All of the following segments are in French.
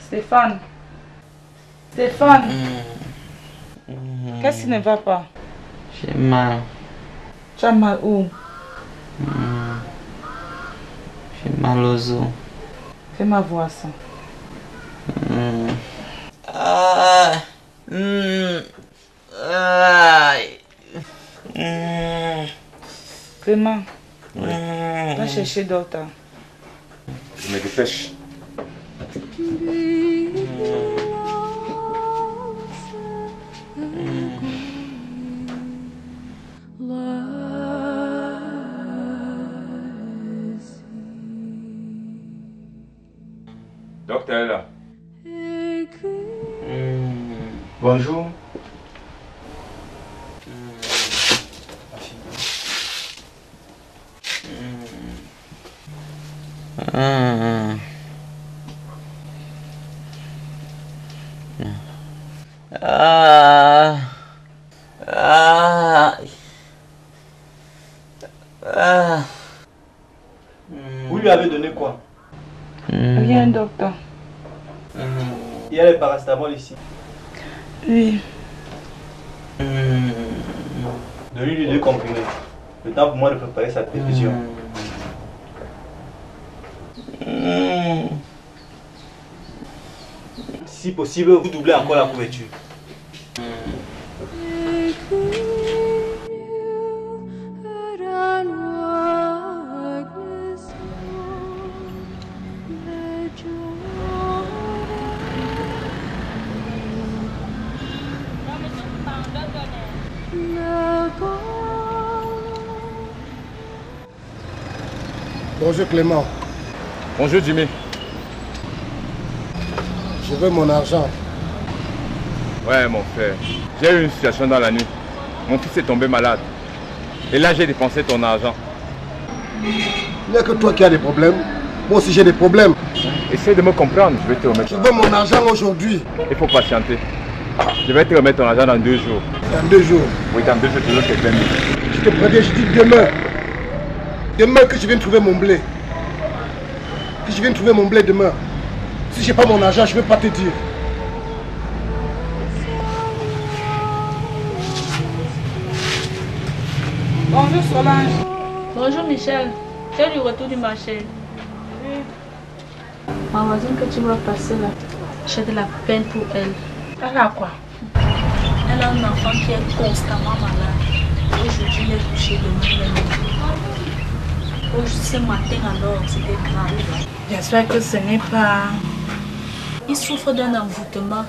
Stéphane. Stéphane. Qu'est-ce qui ne va pas? J'ai mal. Tu as mal où? J'ai mal aux os. Fais-moi voir ça. Clément, va chercher docteur. Je me dépêche. Docteur est là. Bonjour. Vous lui avez donné quoi? Viens, docteur. Il y a le paracétamol ici. Oui. Donnez-lui 2 comprimés. Le temps pour moi de préparer sa perfusion. Si possible, vous doublez encore la couverture. Bonjour Clément. Bonjour Jimmy. Je veux mon argent. Ouais mon frère, j'ai eu une situation dans la nuit. Mon fils est tombé malade. Et là j'ai dépensé ton argent. Il n'y a que toi qui as des problèmes. Moi aussi j'ai des problèmes. Essaye de me comprendre, je vais te remettre. Je veux mon argent aujourd'hui. Il faut patienter. Je vais te remettre ton argent dans 2 jours. Dans 2 jours? Oui, dans 2 jours, tu veux que 20 000. Je te préviens, je dis demain. Demain que je viens trouver mon blé. Que je viens trouver mon blé demain. Si je n'ai pas mon argent, je ne vais pas te dire. Bonjour Solange. Bonjour Michel. J'ai du retour du marché. Oui. Ma voisine que tu vois passer là, j'ai de la peine pour elle. Elle a quoi? Elle a un enfant qui est constamment malade. Aujourd'hui, il est couché demain. Ce matin alors, c'était grave. J'espère que ce n'est pas... Il souffre d'un envoûtement.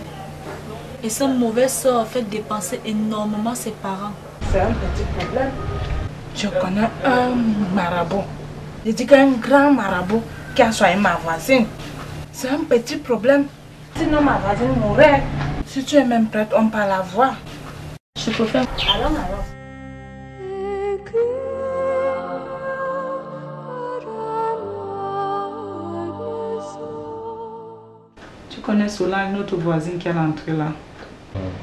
Et ce mauvais sort fait dépenser énormément ses parents. C'est un petit problème. Je connais un marabout. Je dis qu'un grand marabout qui a soigné ma voisine. C'est un petit problème. Sinon ma voisine mourrait. Si tu es même prête, on peut la voir. Je préfère. Allons. Tu connais Solange, notre voisine qui est à l'entrée là?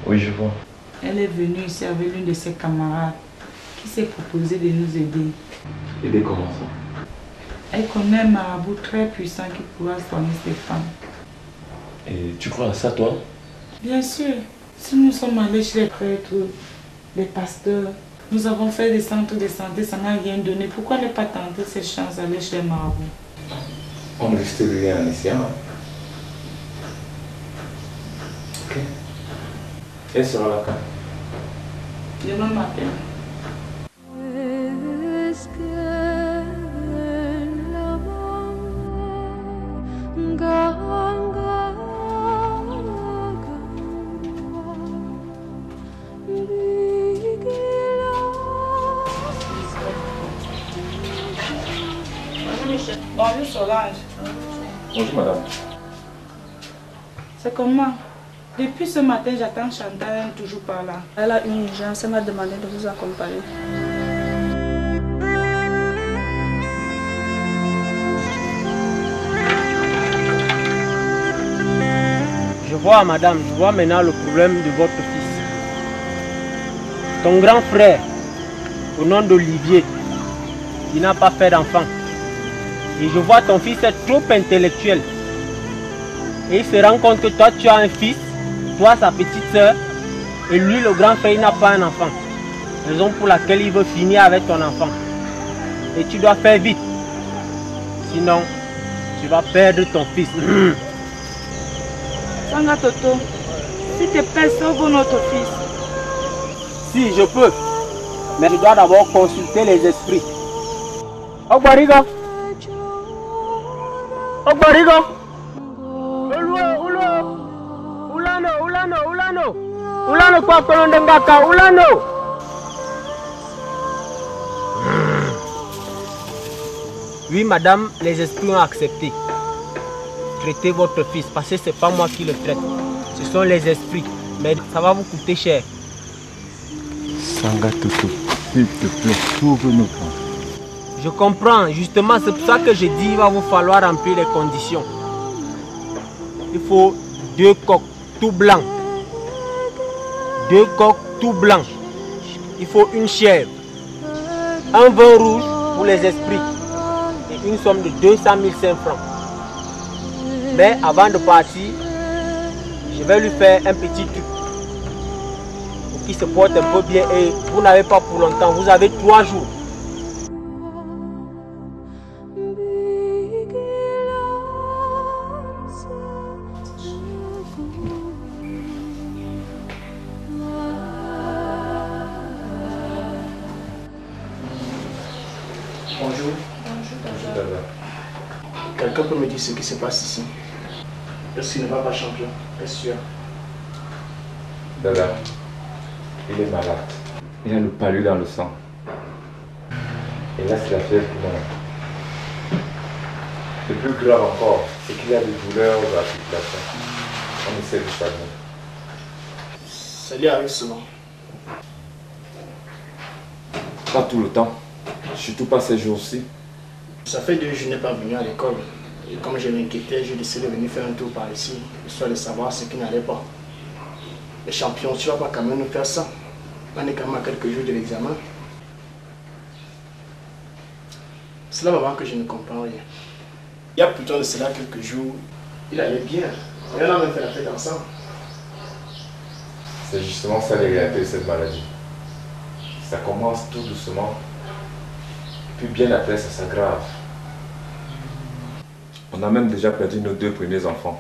Oui, je vois. Elle est venue ici avec l'une de ses camarades qui s'est proposé de nous aider. Aider comment ça? Elle connaît un marabout très puissant qui pourra soigner ses femmes. Et tu crois à ça, toi? Bien sûr. Si nous sommes allés chez les prêtres, les pasteurs, nous avons fait des centres de santé, ça n'a rien donné. Pourquoi ne pas tenter cette chance d'aller chez les marabouts? On ne risque rien en essayant. Ok. Elle sera là quand? Demain matin. Bonjour Solange. Bonjour madame. C'est comment? Depuis ce matin, j'attends Chantal, elle n'est toujours pas là. Elle a une urgence, elle m'a demandé de vous accompagner. Je vois, madame, je vois maintenant le problème de votre fils. Ton grand frère, au nom d'Olivier, il n'a pas fait d'enfant. Et je vois ton fils est trop intellectuel. Et il se rend compte que toi, tu as un fils, toi, sa petite soeur, et lui, le grand frère, il n'a pas un enfant. Raison pour laquelle il veut finir avec ton enfant. Et tu dois faire vite. Sinon, tu vas perdre ton fils. Sanga Toto, si tu peux sauver notre fils. Si, je peux. Mais je dois d'abord consulter les esprits. Ogbarigo. Ogbarigo. Ulano kwa kolondengaka, ulano. Oui, madame, les esprits ont accepté. Traitez votre fils, parce que ce n'est pas moi qui le traite. Ce sont les esprits. Mais ça va vous coûter cher. Sanga Toto, s'il te plaît, sauve-nous. Je comprends, justement, c'est pour ça que je dis qu'il va vous falloir remplir les conditions. Il faut 2 coqs tout blancs. 2 coqs tout blancs. Il faut une chèvre. Un vin rouge pour les esprits. Et une somme de 200 500 francs. Mais avant de partir, je vais lui faire un petit truc. Pour qu'il se porte un peu bien. Et vous n'avez pas pour longtemps, vous avez 3 jours. Bonjour. Bonjour. Quelqu'un peut me dire ce qui se passe ici? Est-ce qu'il ne va pas champion? Est-ce sûr? Dada, il est malade. Il a le palu dans le sang. Et là, c'est la fièvre qui monte. Le plus grave encore, c'est qu'il a des douleurs de la circulation. On essaie de soigner. Ça lui arrive souvent. Pas tout le temps. Surtout pas ces jours-ci. Ça fait 2 jours que je n'ai pas venu à l'école. Et comme je m'inquiétais, j'ai décidé de venir faire un tour par ici, histoire de savoir ce qui n'allait pas. Mais champion, tu ne vas pas quand même nous faire ça. On est quand même à quelques jours de l'examen. C'est là maman que je ne comprends rien. Il y a plutôt de cela quelques jours, il allait bien. On a même fait la fête ensemble. C'est justement ça les réalités de cette maladie. Ça commence tout doucement. Puis bien après, ça s'aggrave. On a même déjà perdu nos 2 premiers enfants.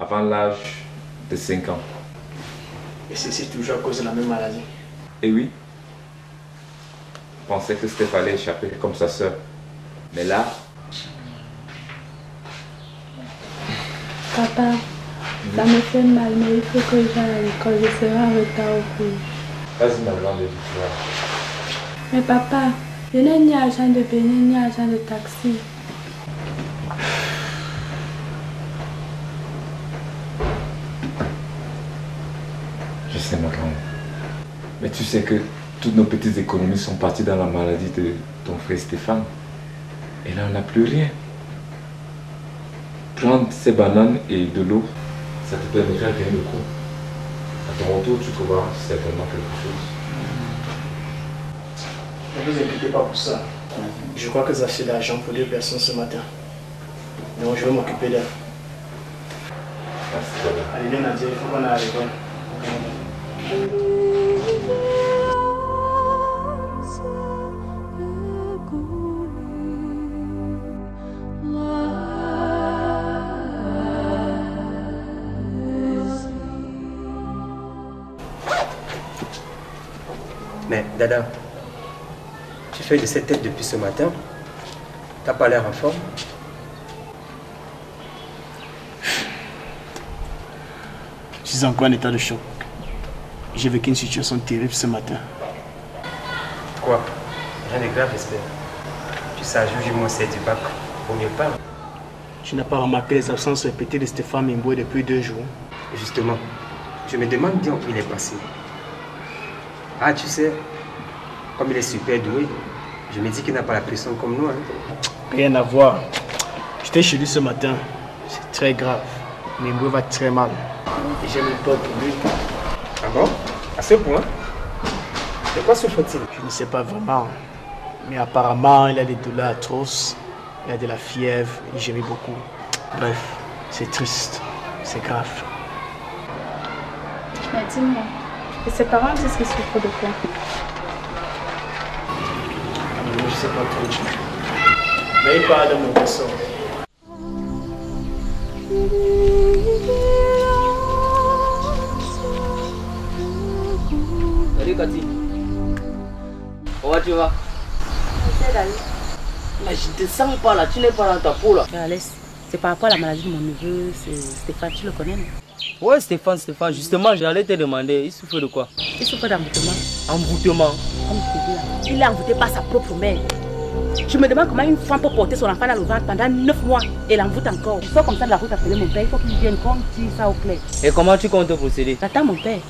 Avant l'âge de 5 ans. Et c'est toujours à cause de la même maladie. Et oui. Je pensais que Steph allait échapper comme sa soeur. Mais là... Papa, ça me fait mal, mais il faut que j'aille à l'école. Je serai en retard au cours. Vas-y ma grande victoire. Mais papa, je n'ai ni argent de bénin ni argent de taxi. Je sais ma grande. Mais tu sais que toutes nos petites économies sont parties dans la maladie de ton frère Stéphane. Et là on n'a plus rien. Prendre ces bananes et de l'eau, ça te permettra de gagner le coup. À ton retour, tu trouveras certainement quelque chose. Ne vous inquiétez pas pour ça. Je crois que j'ai acheté de l'argent pour 2 personnes ce matin. Donc je vais m'occuper d'elle. Merci, Dada. Allez, viens Nadia, il faut qu'on aille à l'école. Mais Dada, tu fais de cette tête depuis ce matin. T'as pas l'air en forme. Je suis encore en état de choc. J'ai vécu une situation terrible ce matin. Quoi? Rien de grave, j'espère. Tu sais, juge-moi, c'est du bac. Vaut mieux pas. Tu n'as pas remarqué les absences répétées de Stéphane Mimboué depuis 2 jours? Justement, je me demande bien où il est passé. Ah, tu sais, comme il est super doué, je me dis qu'il n'a pas la pression comme nous. Hein. Rien à voir. J'étais chez lui ce matin. C'est très grave. Mimboué va très mal. Et j'ai même peur pour lui. Ah bon? À ce point? De quoi souffre-t-il? Je ne sais pas vraiment. Mais apparemment, il a des douleurs atroces. Il a de la fièvre. Il gémit beaucoup. Bref, c'est triste. C'est grave. Mais dis-moi, et ses parents disent qu'ils souffrent de quoi? Je ne sais pas trop. Mais il parle de mon personne. Salut Cathy. Comment tu vas? J'essaie d'aller. Mais je te sens pas là, tu n'es pas dans ta peau là. Laisse, c'est par rapport à la maladie de mon neveu, c'est Stéphane, tu le connais non? Ouais Stéphane, justement j'allais te demander, il souffre de quoi? Il souffre d'emboutement. Emboutement? Comme je te dis là, il est embouté par sa propre mère. Je me demande comment une femme peut porter son enfant dans le ventre pendant 9 mois et l'envoûte encore. Je sors comme ça de la route appeler mon père, il faut qu'il vienne comme dire ça au clair. Et comment tu comptes procéder? J'attends mon père.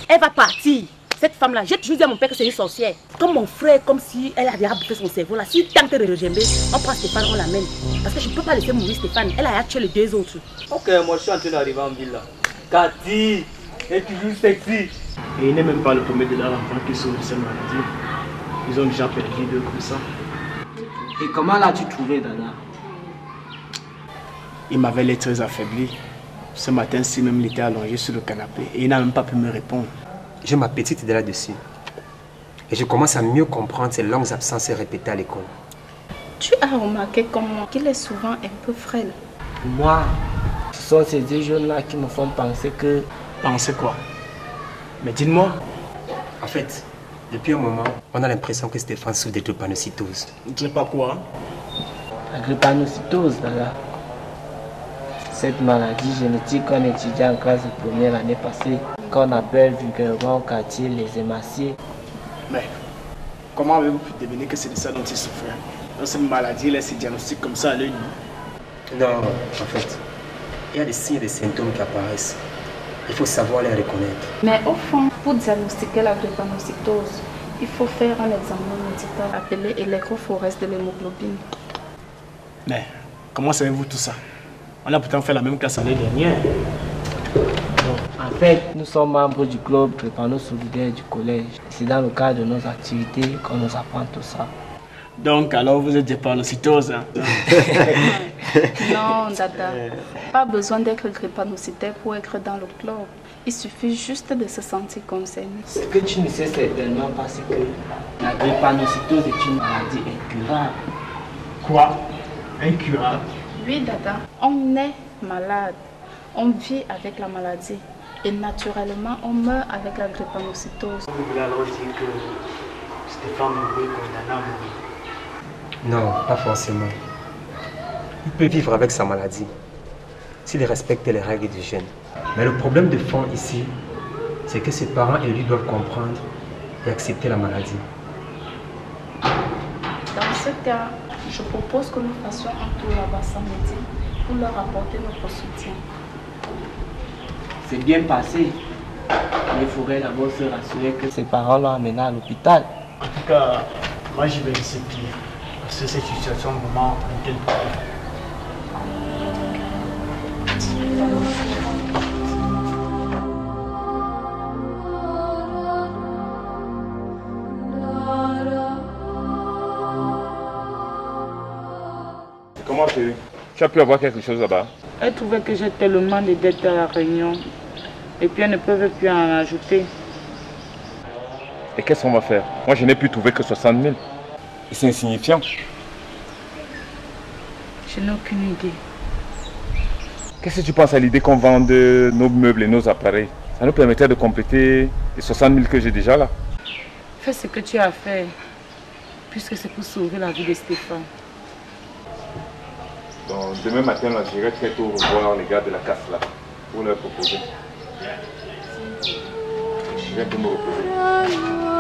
Elle va partir. Cette femme-là, j'ai toujours dit à mon père que c'est une sorcière. Comme mon frère, comme si elle avait bouffé son cerveau là. S'il tente de regember, on prend Stéphane, on l'amène. Parce que je ne peux pas laisser mourir Stéphane. Elle a tué les 2 autres. Ok, moi je suis en train d'arriver en ville là. Cathy, elle est toujours sexy. Et il n'est même pas le premier de leur enfant qui souffre de cette maladie. Ils ont déjà perdu 2 comme ça. Et comment l'as-tu trouvé, Dada? Il m'avait l'air très affaibli. Ce matin-ci, même, il était allongé sur le canapé et il n'a même pas pu me répondre. J'ai ma petite idée là-dessus. Et je commence à mieux comprendre ces longues absences répétées à l'école. Tu as remarqué comme moi qu'il est souvent un peu frêle. Moi, ce sont ces 2 jeunes-là qui me font penser que... Penser quoi? Mais dis-moi. En fait, depuis un moment, on a l'impression que Stéphane souffre de drépanocytose. Tu ne sais pas quoi? La drépanocytose, Dada. Cette maladie génétique qu'on étudie en classe de première l'année passée, qu'on appelle vulgairement au quartier les hémaciés. Mais comment avez-vous pu deviner que c'est de ça dont il souffrait? Dans cette maladie, il a ces diagnostics comme ça à l'œil nu? Non, en fait, il y a des signes et des symptômes qui apparaissent. Il faut savoir les reconnaître. Mais au fond, pour diagnostiquer la drépanocytose, il faut faire un examen médical appelé électrophorèse de l'hémoglobine. Mais comment savez-vous tout ça? On a pourtant fait la même classe l'année dernière. En fait, nous sommes membres du club drépano-solidaire du collège. C'est dans le cadre de nos activités qu'on nous apprend tout ça. Donc alors vous êtes drépanocytose, hein? Non, Dada. Pas besoin d'être drépanocytaire pour être dans le club. Il suffit juste de se sentir concerné. Ce que tu ne sais certainement pas, c'est que la drépanocytose est une maladie incurable. Quoi? Incurable? Oui, Dada. On est malade. On vit avec la maladie. Et naturellement, on meurt avec la drépanocytose. Vous voulez alors dire que Stéphane Mimboué est condamné à mourir? Non, pas forcément. Il peut vivre avec sa maladie s'il respecte les règles d'hygiène. Mais le problème de fond ici, c'est que ses parents et lui doivent comprendre et accepter la maladie. Dans ce cas, je propose que nous fassions un tour là-bas samedi pour leur apporter notre soutien. C'est bien passé. Mais il faudrait d'abord se rassurer que ses parents l'ont amené à l'hôpital. En tout cas, moi je vais laisser pire. Parce que cette situation vraiment un tel problème. Comment tu as pu avoir quelque chose là-bas? Elle trouvait que j'ai tellement de dettes à la Réunion. Et puis elle ne peut plus en ajouter. Et qu'est-ce qu'on va faire? Moi, je n'ai pu trouver que 60 000. Et c'est insignifiant. Je n'ai aucune idée. Qu'est-ce que tu penses à l'idée qu'on vende nos meubles et nos appareils? Ça nous permettrait de compléter les 60 000 que j'ai déjà là. Fais ce que tu as fait, puisque c'est pour sauver la vie de Stéphane. Donc, demain matin, là, j'irai très tôt revoir les gars de la casse là, pour leur proposer. Je viens de me reposer.